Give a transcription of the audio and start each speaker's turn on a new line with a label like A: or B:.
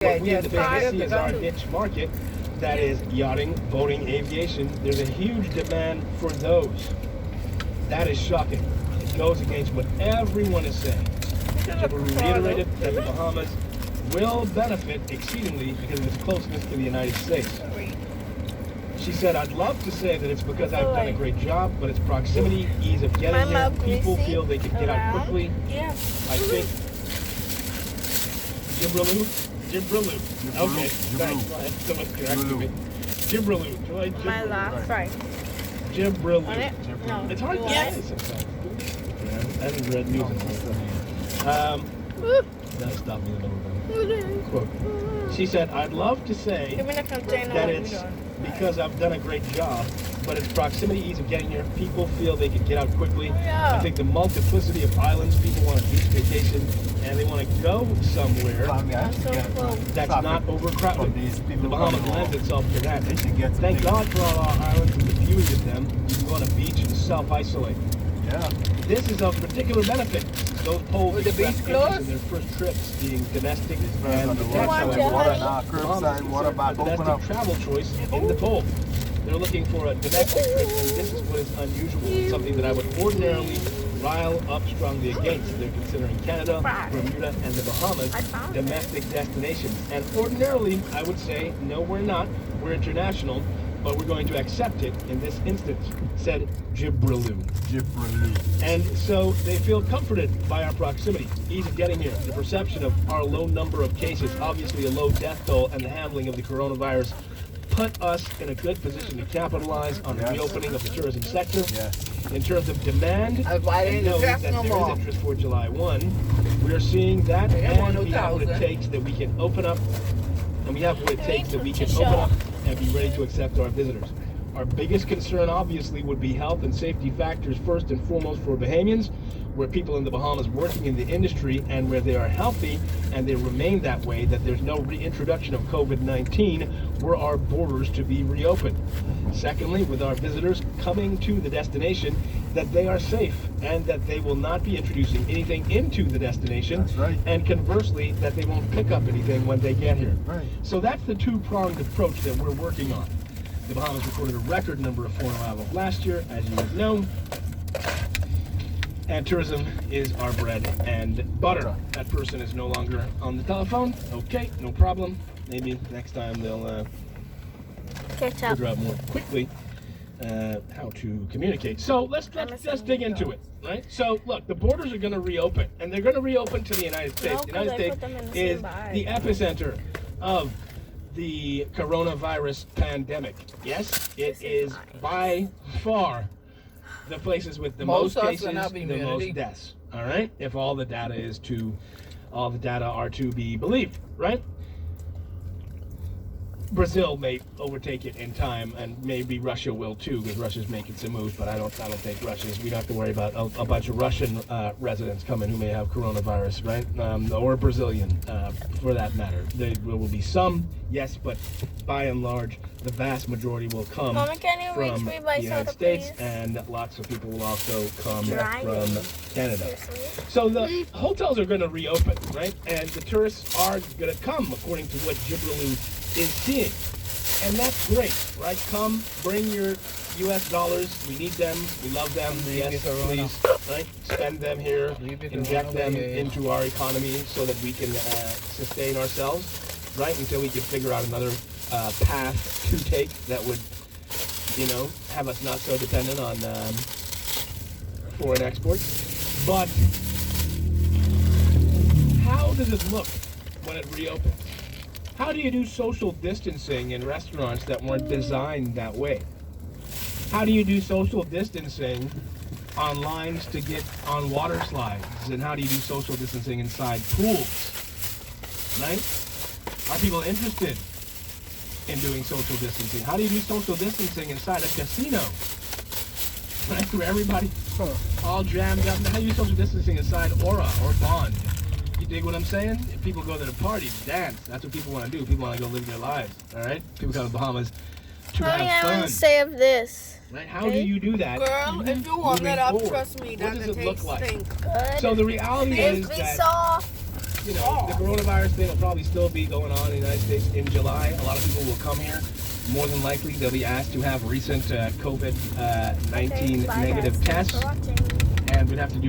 A: What we in the business see is our niche market, that is yachting, boating, aviation. There's a huge demand for those. That is shocking. It goes against what everyone is saying. Jibberoo reiterated that the Bahamas will benefit exceedingly because of its closeness to the United States. She said, I'd love to say that it's because I've done a great job, but its proximity, ease of getting here, people feel they can get out quickly.
B: Yeah.
A: I think Jibberoo. Okay, thanks. Someone corrected me. Jibberoo.
B: My last fry.
A: Jibberoo.
B: No.
A: It's hard to say sometimes. I haven't read news in some That stopped me in the middle of the quote. She said, I'd love to say
B: Give me the container.
A: that it's because I've done a great job, but its proximity, ease of getting here, people feel they can get out quickly.
B: Yeah.
A: I think the multiplicity of islands, people want a beach vacation, and they want to go somewhere that's not overcrowded. The Bahamas lends itself to that. Thank God for all our islands and the beauty of them. You can go on a beach and self-isolate.
C: Yeah.
A: This is of particular benefit. Those poles
B: With the beach closed?
A: in their first trips being domestic
C: And
A: and
C: the
A: that's how
C: water
A: everyone
C: now, curbside water back open
A: domestic
C: up.
A: travel choice in the poll. They're looking for a domestic trip, and this is what is unusual. Something that I would ordinarily rile up strongly against. They're considering Canada, Bermuda, and the Bahamas domestic destinations. And ordinarily, I would say, no, we're not. We're international, but we're going to accept it in this instance, said Jibberoo. And so they feel comforted by our proximity, ease of getting here, the perception of our low number of cases, obviously a low death toll, and the handling of the coronavirus put us in a good position to capitalize on the reopening of the tourism sector. In terms of demand, and know that there is interest for July 1. We are seeing that, and we have what it takes that we can open up, and we have what it takes that we can open up and be ready to accept our visitors. Our biggest concern, obviously, would be health and safety factors first and foremost for Bahamians, where people in the Bahamas working in the industry and where they are healthy and they remain that way, that there's no reintroduction of COVID-19, were our borders to be reopened. Secondly, with our visitors coming to the destination, that they are safe and that they will not be introducing anything into the destination.
C: That's right.
A: And conversely, that they won't pick up anything when they get here.
C: Right.
A: So that's the two-pronged approach that we're working on. The Bahamas recorded a record number of foreign arrivals last year, as you have known. And tourism is our bread and butter. That person is no longer on the telephone. Okay, no problem. Maybe next time they'll figure out more quickly how to communicate. So let's dig into it, right? So look, the borders are going to reopen, and they're going to reopen to the United States. The United States is the epicenter of the coronavirus pandemic. Yes, it is by far the places with the most cases, the most deaths. All right, if all the data are to be believed, right? Brazil may overtake it in time, and maybe Russia will too, because Russia's making some moves. But I don't think Russia's. We don't have to worry about a bunch of Russian residents coming who may have coronavirus, right? Or Brazilian, for that matter. There will be some, yes, but by and large, the vast majority will come
B: Mama, can you
A: from
B: reach me by
A: the United
B: soda,
A: States,
B: please?
A: and lots of people will also come
B: Dry
A: from Canada.
B: Seriously?
A: So the hotels are going to reopen, right? And the tourists are going to come, according to what Jibberoo is seeing. And that's great, right? Come, bring your US dollars. We need them. We love them. Yes, please, right? Spend them here. Inject them into our economy so that we can sustain ourselves, right? Until we can figure out another path to take that would, have us not so dependent on foreign exports. But how does it look when it reopens? How do you do social distancing in restaurants that weren't designed that way? How do you do social distancing on lines to get on water slides? And how do you do social distancing inside pools? Right? Are people interested in doing social distancing? How do you do social distancing inside a casino? Right? Where everybody all jammed up. How do you do social distancing inside Aura or Bond? You dig what I'm saying? If people go to the party, dance. That's what people want to do. People want to go live their lives. All right? People go to the Bahamas to have fun.
B: I want to save this.
A: Right? How do you do that?
D: Girl, if you warm it up, trust me,
A: what does
D: that
A: it look like?
D: stink.
B: Good.
A: So the reality is that
B: soft.
A: you know, the coronavirus thing will probably still be going on in the United States in July. A lot of people will come here. More than likely, they'll be asked to have recent COVID-19
B: Okay, bye,
A: negative
B: guys. Thanks
A: tests,
B: for watching.
A: and we'd have to do